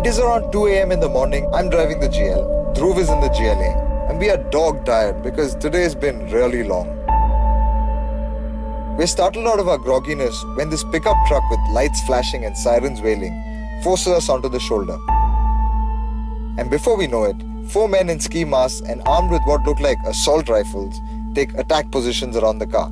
It is around 2 a.m. in the morning. I'm driving the GL. Dhruv is in the GLA. And we are dog tired because today has been really long. We're startled out of our grogginess when this pickup truck with lights flashing and sirens wailing forces us onto the shoulder. And before we know it, 4 men in ski masks and armed with what look like assault rifles take attack positions around the car.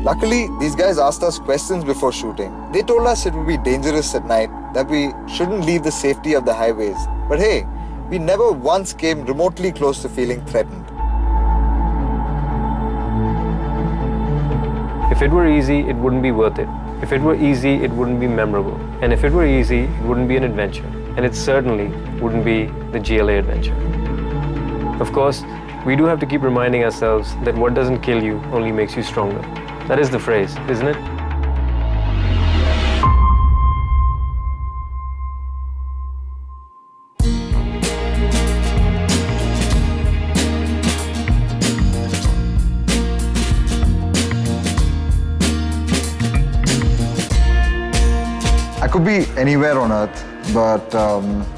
Luckily, these guys asked us questions before shooting. They told us it would be dangerous at night, that we shouldn't leave the safety of the highways. But hey, we never once came remotely close to feeling threatened. If it were easy, it wouldn't be worth it. If it were easy, it wouldn't be memorable. And if it were easy, it wouldn't be an adventure. And it certainly wouldn't be the GLA adventure. Of course, we do have to keep reminding ourselves that what doesn't kill you only makes you stronger. That is the phrase, isn't it? I could be anywhere on earth, but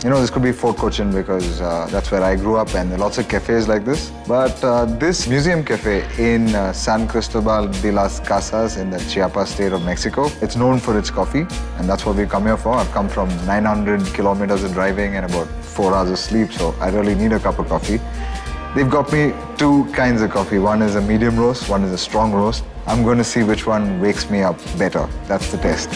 this could be Fort Cochin because that's where I grew up and there are lots of cafes like this. But this museum cafe in San Cristobal de las Casas in the Chiapas state of Mexico, it's known for its coffee and that's what we come here for. I've come from 900 kilometers of driving and about 4 hours of sleep, so I really need a cup of coffee. They've got me 2 kinds of coffee. One is a medium roast, one is a strong roast. I'm going to see which one wakes me up better. That's the test.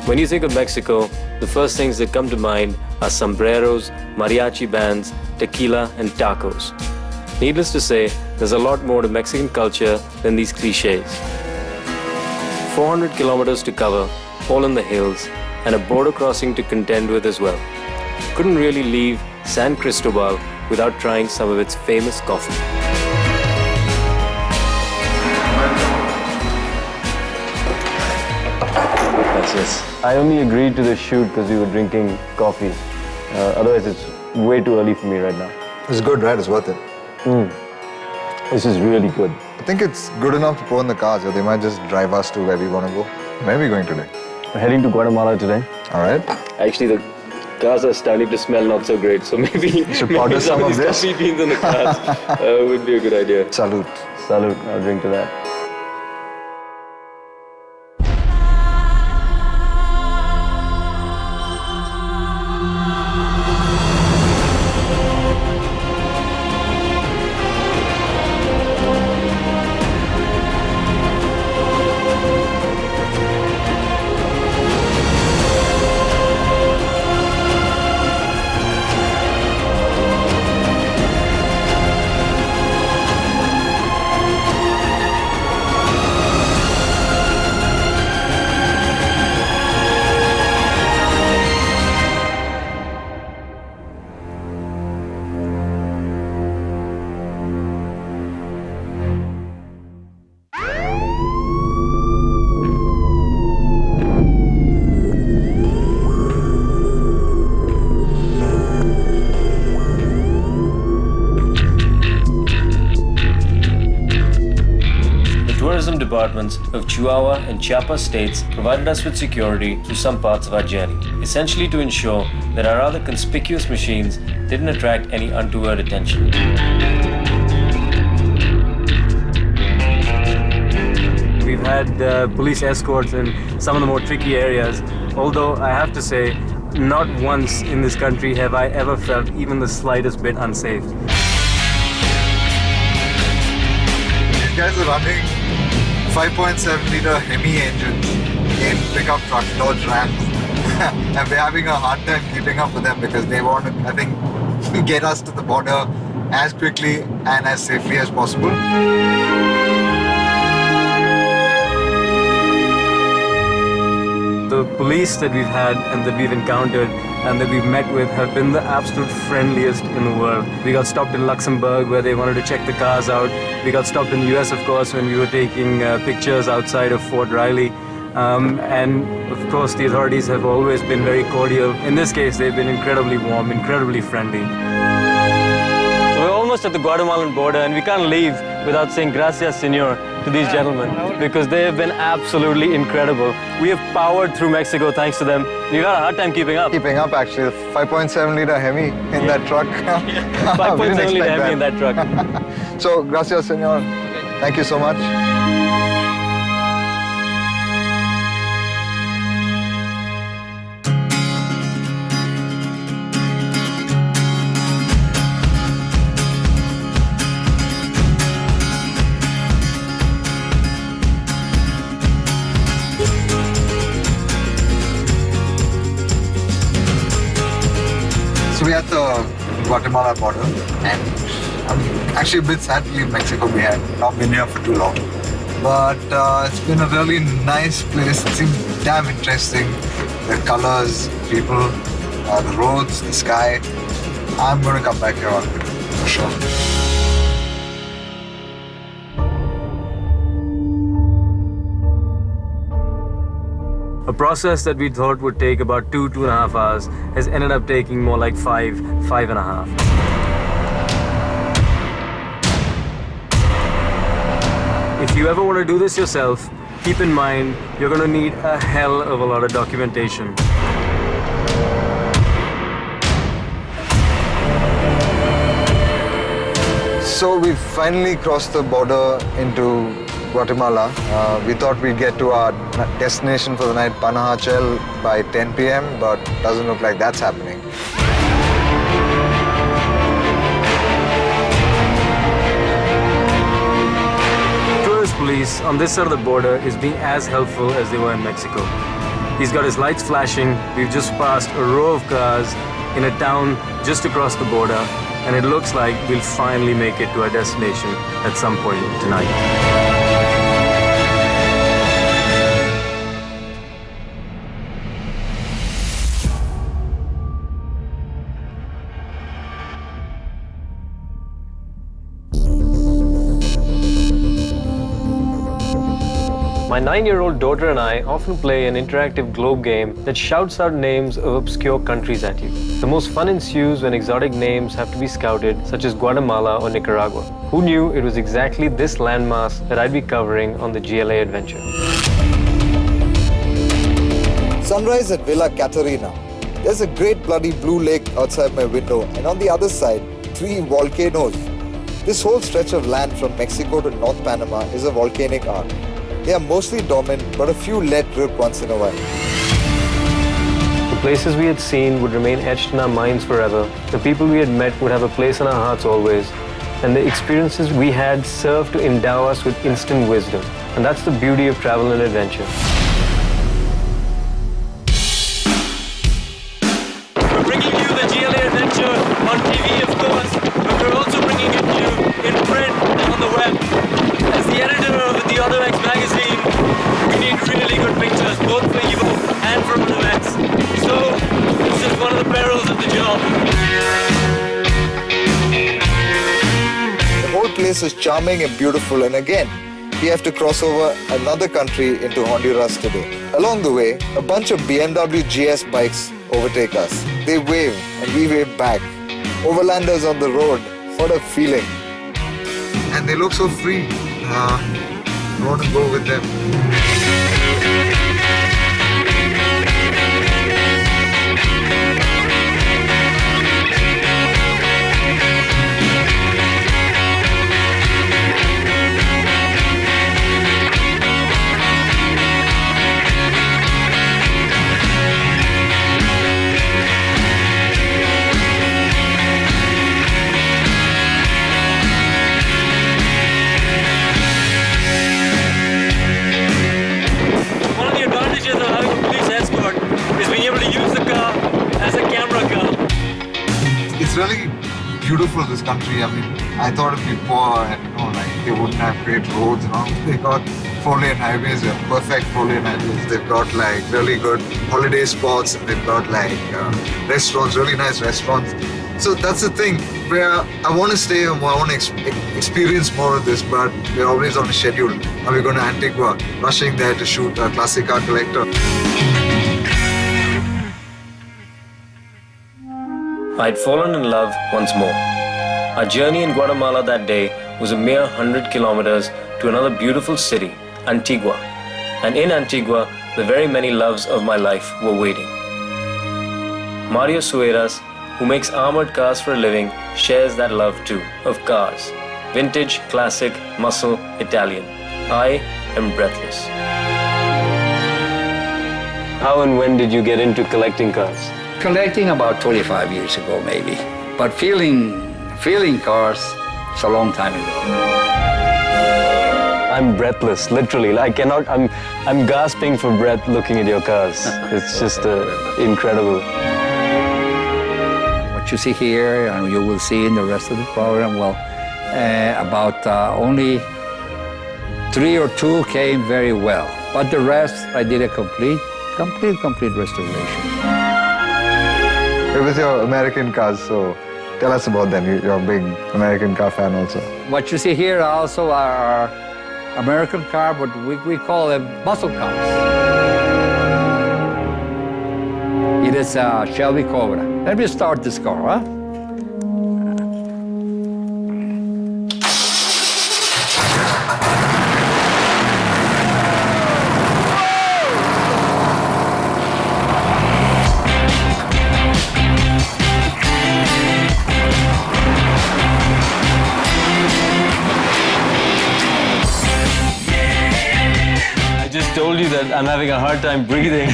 When you think of Mexico, the first things that come to mind are sombreros, mariachi bands, tequila, and tacos. Needless to say, there's a lot more to Mexican culture than these cliches. 400 kilometers to cover, all in the hills, and a border crossing to contend with as well. Couldn't really leave San Cristobal without trying some of its famous coffee. Yes. I only agreed to the shoot because we were drinking coffee. Otherwise, it's way too early for me right now. It's good, right? It's worth it. This is really good. I think it's good enough to pour in the cars, or they might just drive us to where we want to go. Where are we going today? We're heading to Guatemala today. All right. Actually, the cars are starting to smell not so great, so maybe powder some of these this. coffee beans in the cars would be a good idea. Salute. Salute. I'll drink to that. Departments of Chihuahua and Chiapas states provided us with security through some parts of our journey, essentially to ensure that our rather conspicuous machines didn't attract any untoward attention. We've had police escorts in some of the more tricky areas, although I have to say, not once in this country have I ever felt even the slightest bit unsafe. These guys are running 5.7-liter Hemi engines in pickup trucks, Dodge Rams. And we're having a hard time keeping up with them because they want to, I think, get us to the border as quickly and as safely as possible. The police that we've had and that we've encountered and that we've met with have been the absolute friendliest in the world. We got stopped in Luxembourg where they wanted to check the cars out. We got stopped in the US, of course, when we were taking pictures outside of Fort Riley. And of course, the authorities have always been very cordial. In this case, they've been incredibly warm, incredibly friendly. So we're almost at the Guatemalan border and we can't leave without saying gracias, senor. to these gentlemen because they have been absolutely incredible. We have powered through Mexico thanks to them. We've had a hard time keeping up. Keeping up, actually. 5.7 liter Hemi in that truck. 5.7 liter Hemi in that truck. So, gracias, senor. Thank you so much. So we're at the Guatemala border, and I'm actually a bit sad to leave Mexico behind. Not been here for too long, but it's been a really nice place. It seems damn interesting. The colors, people, the roads, the sky. I'm going to come back here for sure. A process that we thought would take about 2.5 hours has ended up taking more like 5.5. If you ever want to do this yourself, keep in mind you're going to need a hell of a lot of documentation. So we finally crossed the border into Guatemala. We thought we'd get to our destination for the night, Panajachel, by 10 p.m., but doesn't look like that's happening. Tourist police on this side of the border is being as helpful as they were in Mexico. He's got his lights flashing. We've just passed a row of cars in a town just across the border, and it looks like we'll finally make it to our destination at some point tonight. My 9-year-old daughter and I often play an interactive globe game that shouts out names of obscure countries at you. The most fun ensues when exotic names have to be scouted, such as Guatemala or Nicaragua. Who knew it was exactly this landmass that I'd be covering on the GLA adventure? Sunrise at Villa Catarina. There's a great bloody blue lake outside my window, and on the other side, 3 volcanoes. This whole stretch of land from Mexico to North Panama is a volcanic arc. They are mostly dormant, but a few let rip once in a while. The places we had seen would remain etched in our minds forever. The people we had met would have a place in our hearts always. And the experiences we had served to endow us with instant wisdom. And that's the beauty of travel and adventure. We're bringing you the GLA adventure on TV, of course, but we're also bringing it to you in print and on the web. As the editor of the Auto X magazine, we need really good pictures, both for you and for Auto X. So, this is one of the perils of the job. The whole place is charming and beautiful, and again, we have to cross over another country into Honduras today. Along the way, a bunch of BMW GS bikes overtake us. They wave and we wave back. Overlanders on the road, what a feeling. And they look so free. I want to go with them. It's really beautiful, this country. I mean, I thought it'd be poor and they wouldn't have great roads and all. They got 4-lane highways, perfect 4-lane highways. They've got really good holiday spots, and they've got restaurants, really nice restaurants. So that's the thing, where I want to stay and I want to experience more of this, but we're always on a schedule. Now we're going to Antigua, rushing there to shoot a classic car collector. I'd fallen in love once more. Our journey in Guatemala that day was a mere 100 kilometers to another beautiful city, Antigua. And in Antigua, the very many loves of my life were waiting. Mario Sueras, who makes armored cars for a living, shares that love too, of cars. Vintage, classic, muscle, Italian. I am breathless. How and when did you get into collecting cars? Collecting about 25 years ago, maybe. But feeling cars, it's a long time ago. I'm breathless, literally. I cannot, I'm gasping for breath looking at your cars. It's just incredible. What you see here, and you will see in the rest of the program, well, about only 3 or 2 came very well. But the rest, I did a complete restoration. It was your American cars, so tell us about them. You're a big American car fan also. What you see here also are American car, but we call them muscle cars. It is a Shelby Cobra. Let me start this car, huh? Told you that I'm having a hard time breathing.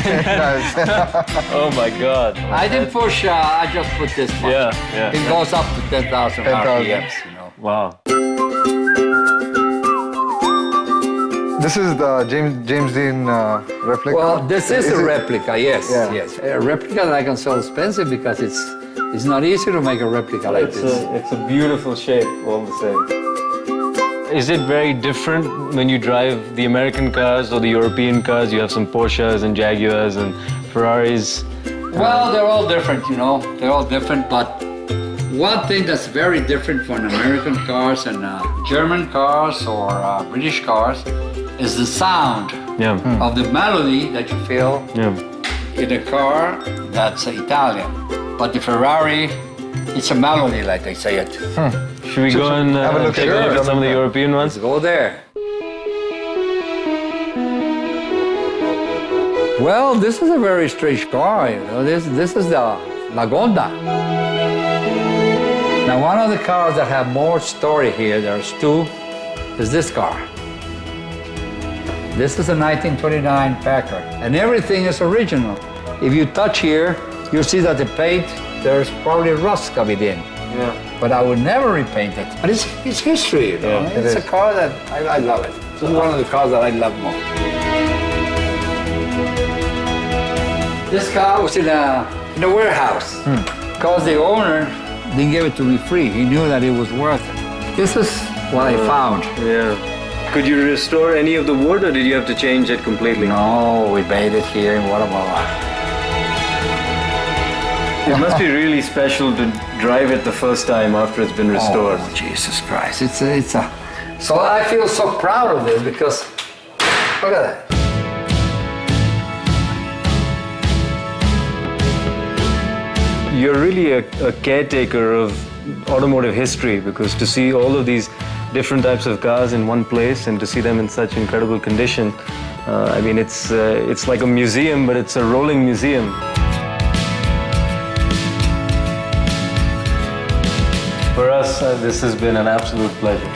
Oh my God. I didn't push, I just put this much. Yeah. It goes up to 10,000 RPMs, you know. Wow. This is the James Dean replica? Well, this is a it- replica, yes, Yeah. yes. A replica that I can sell expensive because it's not easy to make a replica like this. It's a beautiful shape, all the same. Is it very different when you drive the American cars or the European cars? You have some Porsches and Jaguars and Ferraris. Well, they're all different, you know. They're all different, but one thing that's very different from American cars and German cars or British cars is the sound of the melody that you feel in a car that's Italian. But the Ferrari, it's a melody, like they say it. Should we go and have a look take a here? look at some of the European ones? Let's go there. Well, this is a very strange car, you know. This is the Lagonda. Now, one of the cars that have more story here, there's 2, is this car. This is a 1929 Packard, and everything is original. If you touch here, you'll see that the paint, there's probably rust coming in. Yeah. But I would never repaint it. But it's history, you know. Yeah, it's a car that I love it. This is one of the cars that I love most. This car was in a warehouse because the owner didn't give it to me free. He knew that it was worth it. This is what I found. Yeah. Could you restore any of the wood or did you have to change it completely? No, we made it here in Guatemala. It must be really special to drive it the first time after it's been restored. Oh, Jesus Christ. It's a... So I feel so proud of this because, look at that. You're really a caretaker of automotive history because to see all of these different types of cars in one place and to see them in such incredible condition, I mean, it's like a museum, but it's a rolling museum. For us, this has been an absolute pleasure.